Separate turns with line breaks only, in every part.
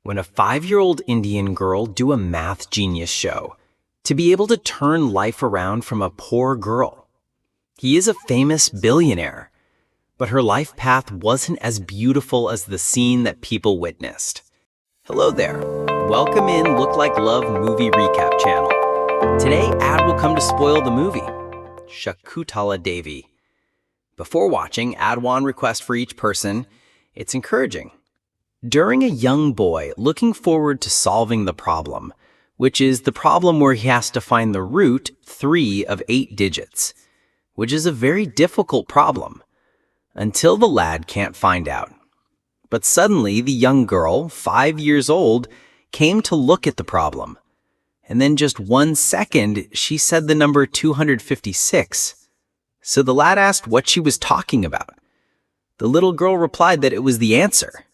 when a 5-year-old Indian girl do a math genius show to be able to turn life around from a poor girl. He is a famous billionaire, but her life path wasn't as beautiful as the scene that people witnessed. Hello there. Welcome in Look Like Love Movie Recap channel. Today, Ad will come to spoil the movie, Shakuntala Devi. Before watching, Ad one request for each person. It's encouraging. During a young boy looking forward to solving the problem, which is the problem where he has to find the root 3 of 8 digits, which is a very difficult problem, until the lad can't find out. But suddenly, the young girl, 5 years old, came to look at the problem. And then just 1 second, she said the number 256. So the lad asked what she was talking about. The little girl replied that it was the answer.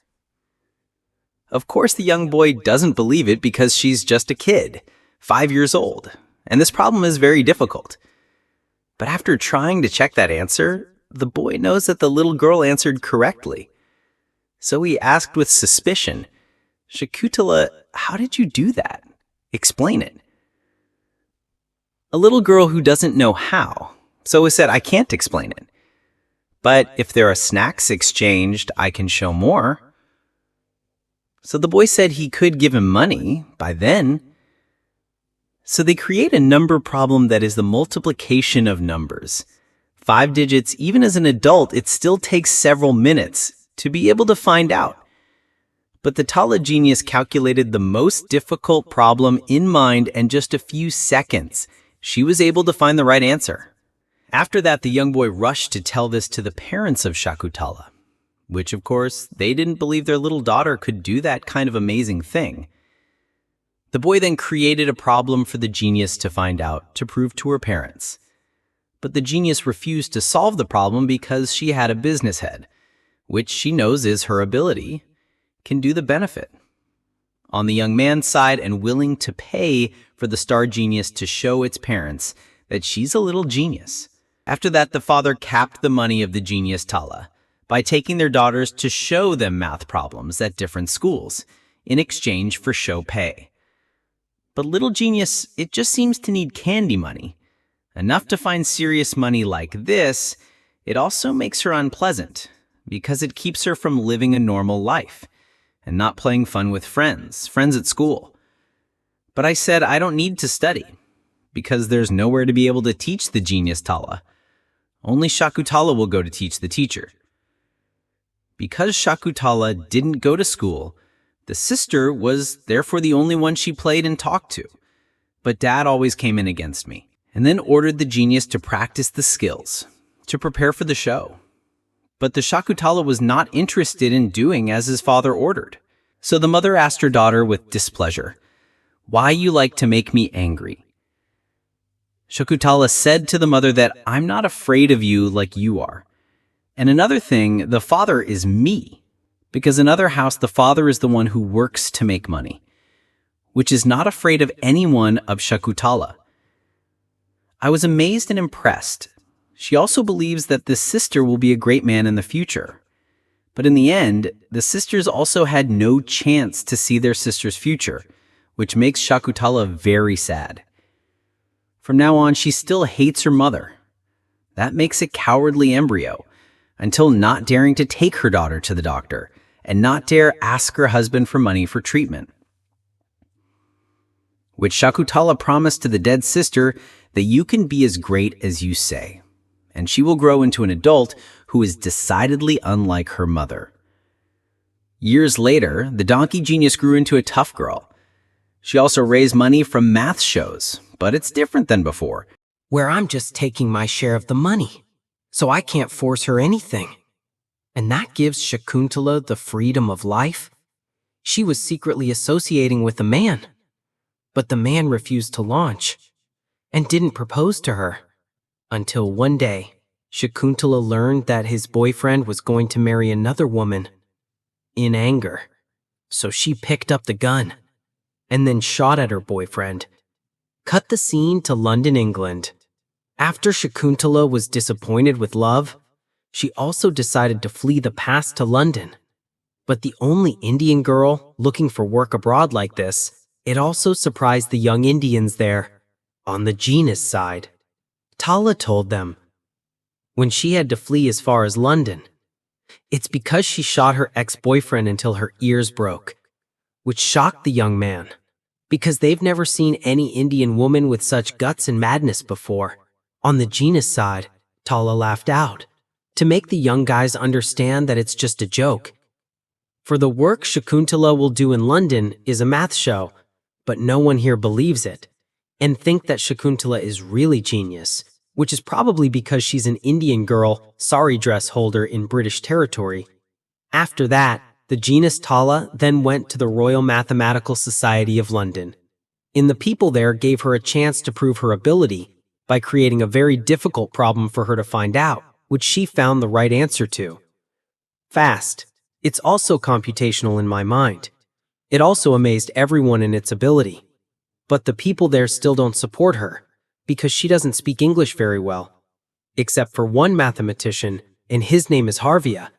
Of course, the young boy doesn't believe it because she's just a kid, 5 years old, and this problem is very difficult. But after trying to check that answer, the boy knows that the little girl answered correctly. So he asked with suspicion, "Shakuntala, how did you do that? Explain it." A little girl who doesn't know how, so he said, "I can't explain it. But if there are snacks exchanged, I can show more." So the boy said he could give him money by then. So they create a number problem that is the multiplication of numbers. 5 digits, even as an adult, it still takes several minutes to be able to find out. But the Tala genius calculated the most difficult problem in mind in just a few seconds. She was able to find the right answer. After that, the young boy rushed to tell this to the parents of Shakuntala, which, of course, they didn't believe their little daughter could do that kind of amazing thing. The boy then created a problem for the genius to find out, to prove to her parents. But the genius refused to solve the problem because she had a business head, which she knows is her ability, can do the benefit. On the young man's side and willing to pay for the star genius to show its parents that she's a little genius. After that, the father capped the money of the genius Tala by taking their daughters to show them math problems at different schools in exchange for show pay. But little genius, it just seems to need candy money. Enough to find serious money like this, it also makes her unpleasant because it keeps her from living a normal life and not playing fun with friends at school. But I said I don't need to study because there's nowhere to be able to teach the genius Tala. Only Shakuntala will go to teach the teacher. Because Shakuntala didn't go to school, the sister was therefore the only one she played and talked to. But Dad always came in against me, and then ordered the genius to practice the skills, to prepare for the show. But the Shakuntala was not interested in doing as his father ordered. So the mother asked her daughter with displeasure, "Why you like to make me angry?" Shakuntala said to the mother that I'm not afraid of you like you are. And another thing, the father is me, because in other house, the father is the one who works to make money, which is not afraid of anyone of Shakuntala. I was amazed and impressed. She also believes that this sister will be a great man in the future. But in the end, the sisters also had no chance to see their sister's future, which makes Shakuntala very sad. From now on, she still hates her mother. That makes a cowardly embryo, until not daring to take her daughter to the doctor and not dare ask her husband for money for treatment. Which Shakuntala promised to the dead sister that you can be as great as you say, and she will grow into an adult who is decidedly unlike her mother. Years later, the donkey genius grew into a tough girl. She also raised money from math shows, but it's different than before,
where I'm just taking my share of the money, so I can't force her anything. And that gives Shakuntala the freedom of life. She was secretly associating with a man, but the man refused to launch and didn't propose to her. Until one day, Shakuntala learned that his boyfriend was going to marry another woman in anger. So she picked up the gun and then shot at her boyfriend. Cut the scene to London, England. After Shakuntala was disappointed with love, she also decided to flee the past to London. But the only Indian girl looking for work abroad like this, it also surprised the young Indians there. On the genius side, Tala told them, when she had to flee as far as London, it's because she shot her ex-boyfriend until her ears broke, which shocked the young man, because they've never seen any Indian woman with such guts and madness before. On the genius side, Tala laughed out, to make the young guys understand that it's just a joke. For the work Shakuntala will do in London is a math show, but no one here believes it, and think that Shakuntala is really genius, which is probably because she's an Indian girl sari dress holder in British territory. After that, the genius Tala then went to the Royal Mathematical Society of London, and the people there gave her a chance to prove her ability by creating a very difficult problem for her to find out, which she found the right answer to. Fast. It's also computational in my mind. It also amazed everyone in its ability. But the people there still don't support her, because she doesn't speak English very well. Except for one mathematician, and his name is Harvia,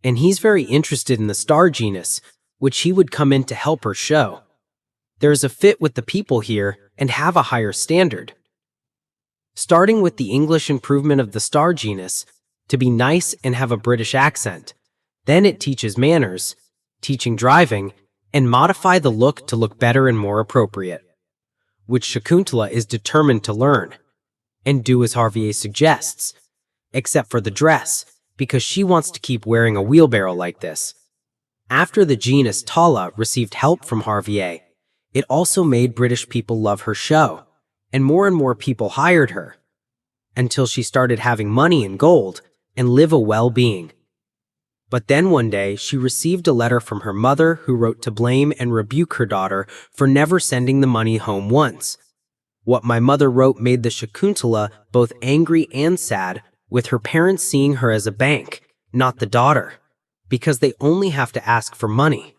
and he's very interested in the star genus, which he would come in to help her show. There's a fit with the people here and have a higher standard. Starting with the English improvement of the star genus, to be nice and have a British accent. Then it teaches manners, teaching driving, and modify the look to look better and more appropriate, which Shakuntala is determined to learn, and do as Harvier suggests, except for the dress, because she wants to keep wearing a wheelbarrow like this. After the genus Tala received help from Harvier, it also made British people love her show, and more people hired her, until she started having money and gold, and live a well-being. But then one day, she received a letter from her mother who wrote to blame and rebuke her daughter for never sending the money home once. What my mother wrote made the Shakuntala both angry and sad, with her parents seeing her as a bank, not the daughter, because they only have to ask for money,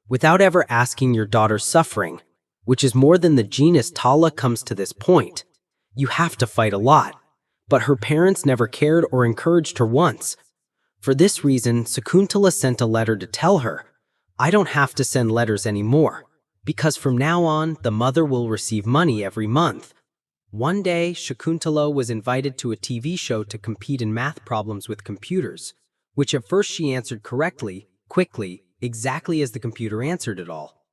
without ever asking your daughter's suffering, which is more than the genus Tala comes to this point. You have to fight a lot, but her parents never cared or encouraged her once. For this reason, Shakuntala sent a letter to tell her, I don't have to send letters anymore, because from now on, the mother will receive money every month. One day, Shakuntala was invited to a TV show to compete in math problems with computers, which at first she answered correctly, quickly, exactly as the computer answered it all.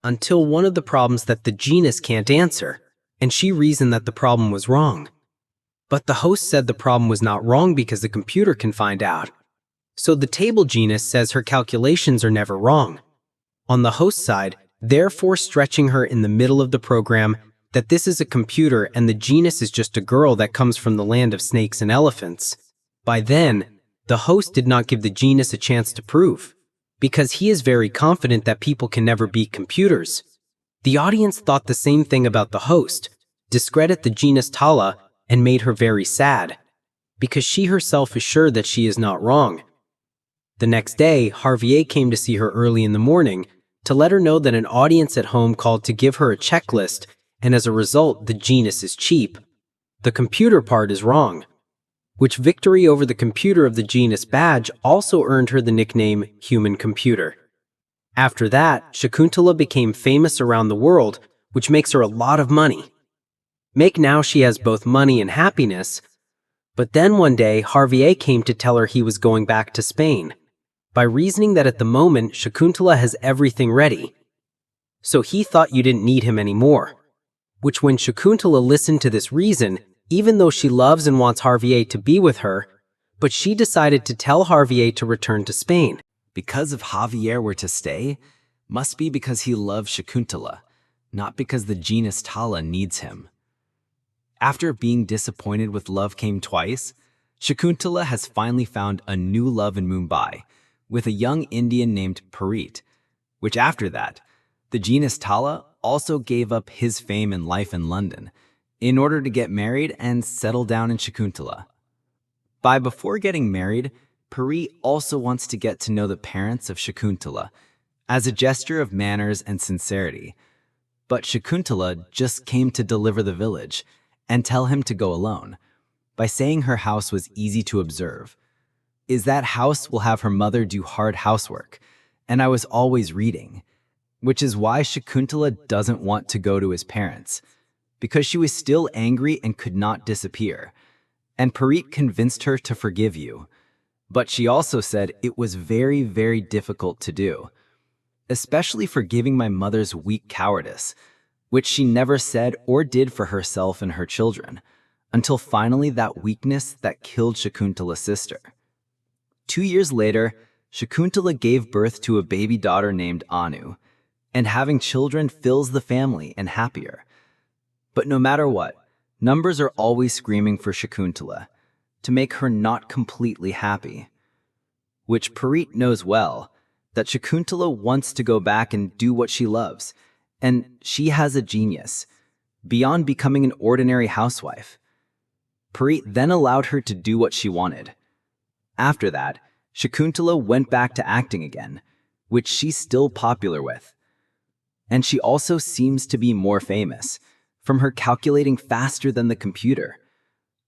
Until one of the problems that the genus can't answer, and she reasoned that the problem was wrong. But the host said the problem was not wrong because the computer can find out. So the table genus says her calculations are never wrong. On the host side, therefore stretching her in the middle of the program that this is a computer and the genus is just a girl that comes from the land of snakes and elephants. By then, the host did not give the genus a chance to prove, because he is very confident that people can never beat computers. The audience thought the same thing about the host, discredit the genus Tala, and made her very sad, because she herself is sure that she is not wrong. The next day, Harvier came to see her early in the morning to let her know that an audience at home called to give her a checklist, and as a result, the genus is cheap. The computer part is wrong, which victory over the computer of the genus badge also earned her the nickname Human Computer. After that, Shakuntala became famous around the world, which makes her a lot of money. Now she has both money and happiness, but then one day, Harvier came to tell her he was going back to Spain, by reasoning that at the moment, Shakuntala has everything ready. So he thought you didn't need him anymore. Which when Shakuntala listened to this reason, even though she loves and wants Harvier to be with her, but she decided to tell Harvier to return to Spain.
Because if Javier were to stay, must be because he loves Shakuntala, not because the genus Tala needs him. After being disappointed with Love Came Twice, Shakuntala has finally found a new love in Mumbai, with a young Indian named Parit, which after that, the genus Tala also gave up his fame and life in London in order to get married and settle down in Shakuntala. Before getting married, Parit also wants to get to know the parents of Shakuntala as a gesture of manners and sincerity. But Shakuntala just came to deliver the village and tell him to go alone, by saying her house was easy to observe, is that house will have her mother do hard housework,
and I was always reading, which is why Shakuntala doesn't want to go to his parents, because she was still angry and could not disappear. And Parit convinced her to forgive you. But she also said it was very, very difficult to do, especially forgiving my mother's weak cowardice, which she never said or did for herself and her children, until finally that weakness that killed Shakuntala's sister. 2 years later, Shakuntala gave birth to a baby daughter named Anu, and having children fills the family and happier. But no matter what, numbers are always screaming for Shakuntala, to make her not completely happy. Which Parit knows well, that Shakuntala wants to go back and do what she loves, and she has a genius, beyond becoming an ordinary housewife. Parit then allowed her to do what she wanted. After that, Shakuntala went back to acting again, which she's still popular with. And she also seems to be more famous, from her calculating faster than the computer,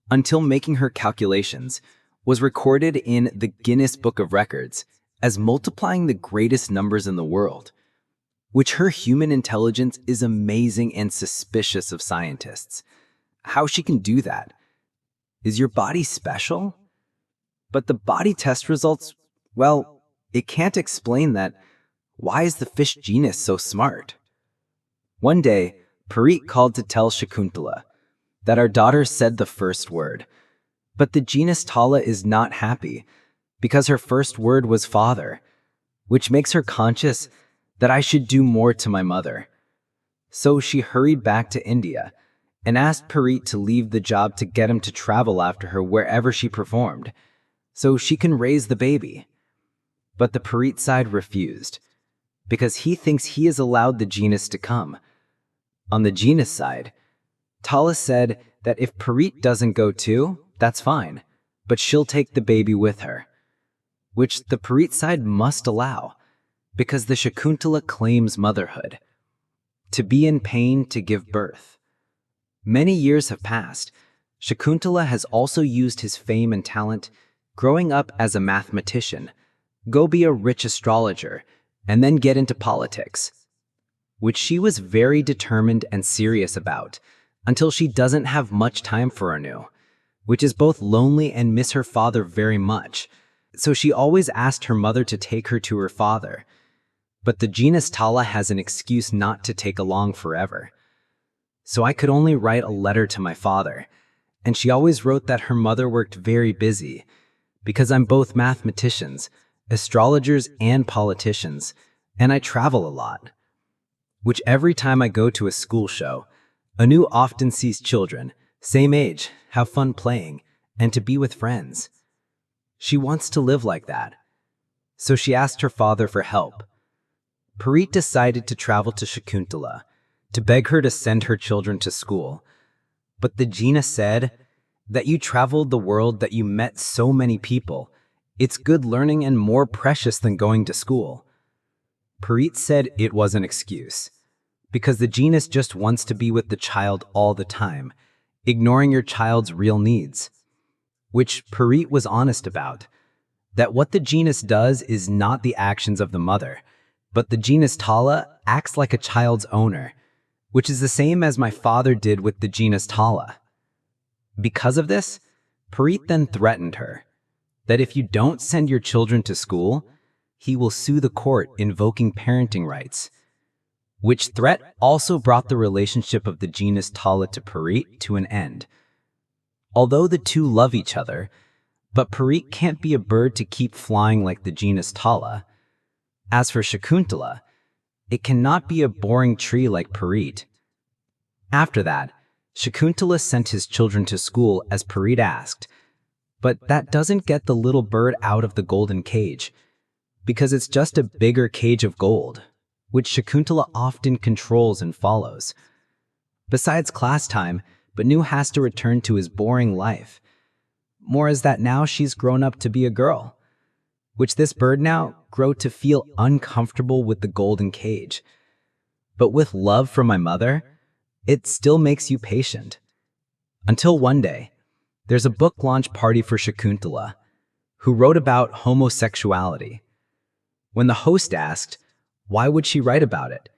until making her calculations was recorded in the Guinness Book of Records as multiplying the greatest numbers in the world, which her human intelligence is amazing and suspicious of scientists. How she can do that? Is your body special? But the body test results, well, it can't explain that. Why is the fish genus so smart? One day, Parit called to tell Shakuntala that our daughter said the first word, but the genus Tala is not happy because her first word was father, which makes her conscious that I should do more to my mother. So she hurried back to India and asked Parit to leave the job to get him to travel after her wherever she performed, so she can raise the baby. But the Parit side refused, because he thinks he has allowed the genus to come. On the genus side, Tala said that if Parit doesn't go too, that's fine, but she'll take the baby with her, which the Parit side must allow, because the Shakuntala claims motherhood, to be in pain to give birth. Many years have passed. Shakuntala has also used his fame and talent, growing up as a mathematician, go be a rich astrologer, and then get into politics, which she was very determined and serious about, until she doesn't have much time for Anu, which is both lonely and miss her father very much. So she always asked her mother to take her to her father. But the genus Tala has an excuse not to take along forever. So I could only write a letter to my father, and she always wrote that her mother worked very busy, because I'm both mathematicians, astrologers, and politicians, and I travel a lot. Which every time I go to a school show, Anu often sees children, same age, have fun playing, and to be with friends. She wants to live like that. So she asked her father for help. Parit decided to travel to Shakuntala to beg her to send her children to school. But the genus said that you traveled the world, that you met so many people. It's good learning and more precious than going to school. Parit said it was an excuse, because the genus just wants to be with the child all the time, ignoring your child's real needs. Which Parit was honest about, that what the genus does is not the actions of the mother, but the genus Tala acts like a child's owner, which is the same as my father did with the genus Tala. Because of this, Parit then threatened her that if you don't send your children to school, he will sue the court invoking parenting rights, which threat also brought the relationship of the genus Tala to Parit to an end. Although the two love each other, but Parit can't be a bird to keep flying like the genus Tala. As for Shakuntala, it cannot be a boring tree like Parit. After that, Shakuntala sent his children to school as Parit asked, but that doesn't get the little bird out of the golden cage, because it's just a bigger cage of gold, which Shakuntala often controls and follows. Besides class time, Banu has to return to his boring life. More is that now she's grown up to be a girl, which this bird now grow to feel uncomfortable with the golden cage. But with love from my mother, it still makes you patient. Until one day, there's a book launch party for Shakuntala, who wrote about homosexuality. When the host asked, why would she write about it?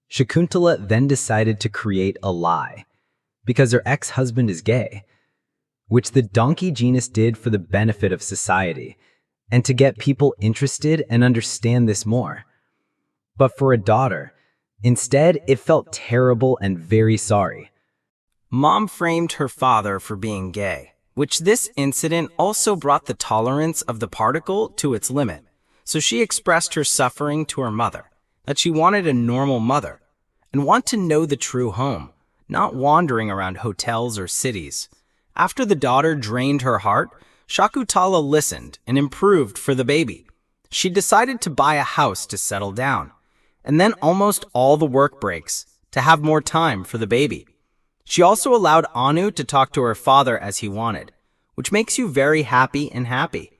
Shakuntala then decided to create a lie, because her ex-husband is gay, which the donkey genius did for the benefit of society, and to get people interested and understand this more. But for a daughter, instead, it felt terrible and very sorry.
Mom framed her father for being gay, which this incident also brought the tolerance of the particle to its limit. So she expressed her suffering to her mother, that she wanted a normal mother, and want to know the true home, not wandering around hotels or cities. After the daughter drained her heart, Shakuntala listened and improved for the baby. She decided to buy a house to settle down, and then almost all the work breaks to have more time for the baby. She also allowed Anu to talk to her father as he wanted, which makes you very happy and happy,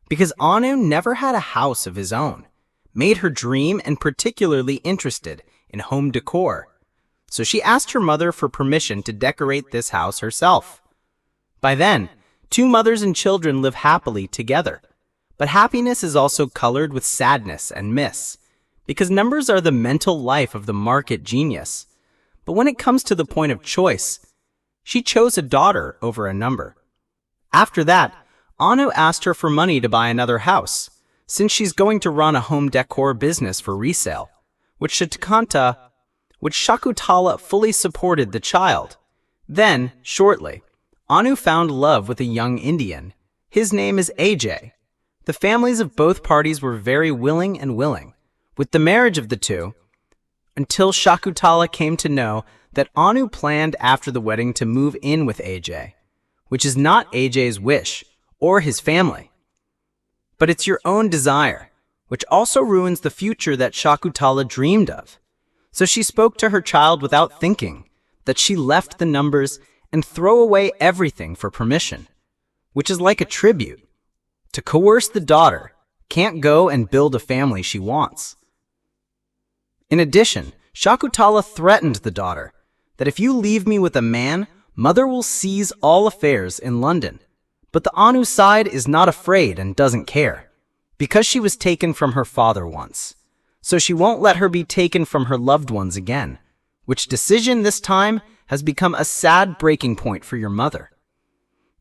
because Anu never had a house of his own, made her dream and particularly interested in home decor. So she asked her mother for permission to decorate this house herself. By then, 2 mothers and children live happily together. But happiness is also colored with sadness and myths, because numbers are the mental life of the market genius. But when it comes to the point of choice, she chose a daughter over a number. After that, Anu asked her for money to buy another house, since she's going to run a home decor business for resale, which Shakuntala fully supported the child. Then, shortly, Anu found love with a young Indian. His name is AJ. The families of both parties were very willing with the marriage of the two, until Shakuntala came to know that Anu planned after the wedding to move in with AJ, which is not AJ's wish or his family. But it's your own desire, which also ruins the future that Shakuntala dreamed of. So she spoke to her child without thinking, that she left the numbers and throw away everything for permission, which is like a tribute. To coerce the daughter, can't go and build a family she wants. In addition, Shakuntala threatened the daughter that if you leave me with a man, mother will seize all affairs in London. But the Anu side is not afraid and doesn't care, because she was taken from her father once. So she won't let her be taken from her loved ones again, which decision this time has become a sad breaking point for your mother.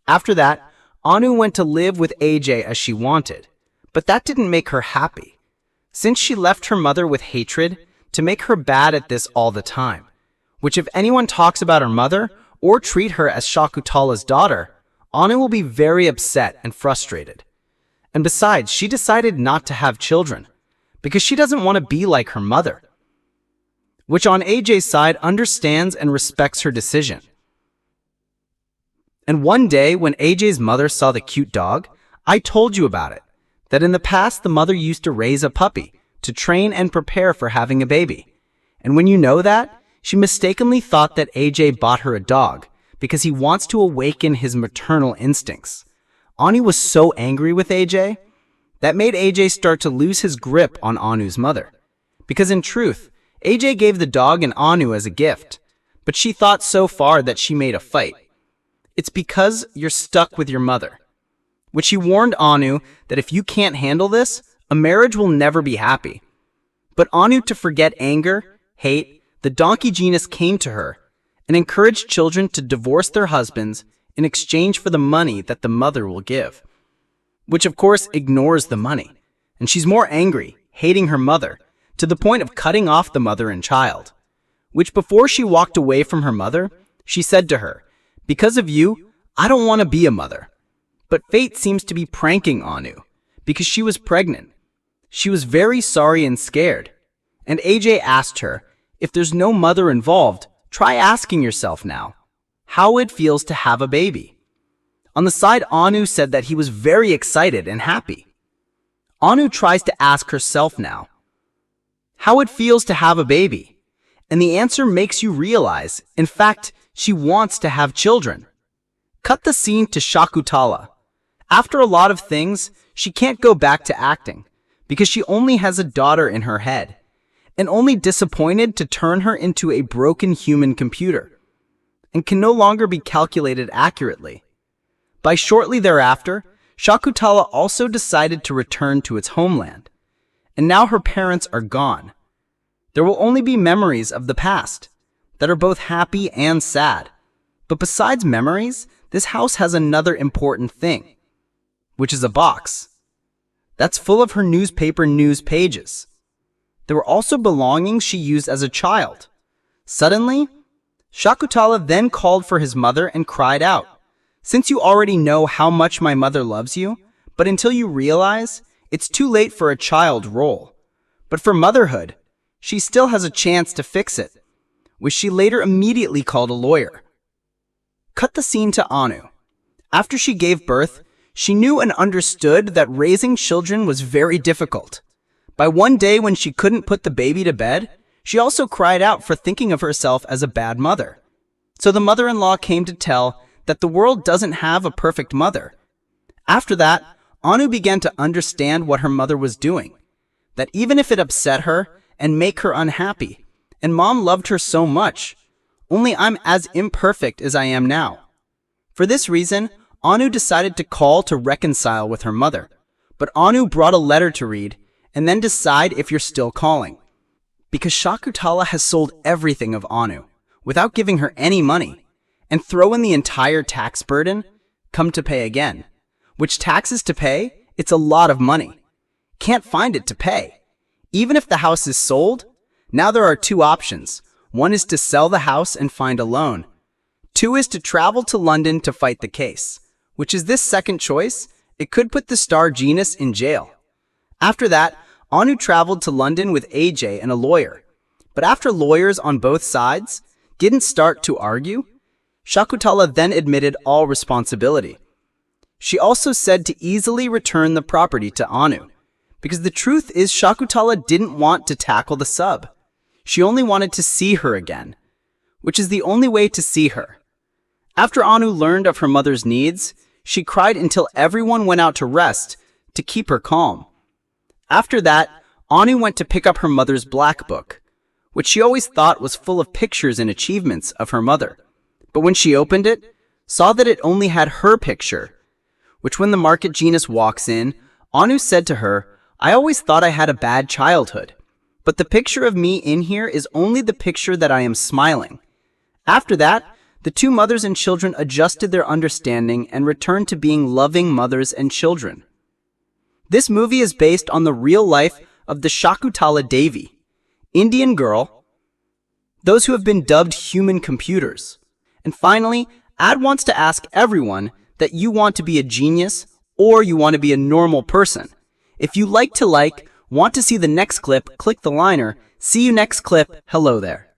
After that, Anu went to live with AJ as she wanted, but that didn't make her happy, since she left her mother with hatred to make her bad at this all the time, which if anyone talks about her mother or treat her as Shakuntala's daughter, Anu will be very upset and frustrated. And besides, she decided not to have children, because she doesn't want to be like her mother, which on AJ's side understands and respects her decision. And one day, when AJ's mother saw the cute dog, I told you about it, that in the past the mother used to raise a puppy to train and prepare for having a baby. And when you know that, she mistakenly thought that AJ bought her a dog because he wants to awaken his maternal instincts. Anu was so angry with AJ, that made AJ start to lose his grip on Anu's mother. Because in truth, AJ gave the dog and Anu as a gift, but she thought so far that she made a fight. It's because you're stuck with your mother, which she warned Anu that if you can't handle this, a marriage will never be happy. But Anu, to forget anger, hate, the donkey genius came to her and encouraged children to divorce their husbands in exchange for the money that the mother will give, which of course ignores the money. And she's more angry, hating her mother, to the point of cutting off the mother and child, which before she walked away from her mother, she said to her, "Because of you, I don't want to be a mother." But fate seems to be pranking Anu, because she was pregnant. She was very sorry and scared. And AJ asked her, if there's no mother involved, try asking yourself now, how it feels to have a baby. On the side, Anu said that he was very excited and happy. Anu tries to ask herself now, how it feels to have a baby. And the answer makes you realize, in fact, she wants to have children. Cut the scene to Shakuntala. After a lot of things, she can't go back to acting, because she only has a daughter in her head, and only disappointed to turn her into a broken human computer, and can no longer be calculated accurately. By shortly thereafter, Shakuntala also decided to return to its homeland,
and now her parents are gone. There will only be memories of the past that are both happy and sad. But besides memories, this house has another important thing, which is a box that's full of her newspaper news pages. There were also belongings she used as a child. Suddenly, Shakuntala then called for his mother and cried out, "Since you already know how much my mother loves you, but until you realize, it's too late for a child role. But for motherhood, she still has a chance to fix it," which she later immediately called a lawyer. Cut the scene to Anu. After she gave birth, she knew and understood that raising children was very difficult. By one day when she couldn't put the baby to bed, she also cried out for thinking of herself as a bad mother. So the mother-in-law came to tell that the world doesn't have a perfect mother. After that, Anu began to understand what her mother was doing, that even if it upset her and make her unhappy, and mom loved her so much, only I'm as imperfect as I am now. For this reason, Anu decided to call to reconcile with her mother. But Anu brought a letter to read, and then decide if you're still calling. Because Shakuntala has sold everything of Anu, without giving her any money, and throw in the entire tax burden, come to pay again. Which taxes to pay? It's a lot of money. Can't find it to pay. Even if the house is sold, now there are two options. One is to sell the house and find a loan. Two is to travel to London to fight the case. Which is this second choice? It could put the star genius in jail. After that, Anu traveled to London with AJ and a lawyer. But after lawyers on both sides didn't start to argue, Shakuntala then admitted all responsibility. She also said to easily return the property to Anu, because the truth is Shakuntala didn't want to tackle the sub. She only wanted to see her again, which is the only way to see her. After Anu learned of her mother's needs, she cried until everyone went out to rest to keep her calm. After that, Anu went to pick up her mother's black book, which she always thought was full of pictures and achievements of her mother. But when she opened it, saw that it only had her picture, which when the market genius walks in, Anu said to her, "I always thought I had a bad childhood, but the picture of me in here is only the picture that I am smiling." After that, the two mothers and children adjusted their understanding and returned to being loving mothers and children. This movie is based on the real life of the Shakuntala Devi, Indian girl, those who have been dubbed human computers. And finally, Ad wants to ask everyone that you want to be a genius or you want to be a normal person. If you want to see the next clip, click the liner. See you next clip. Hello there.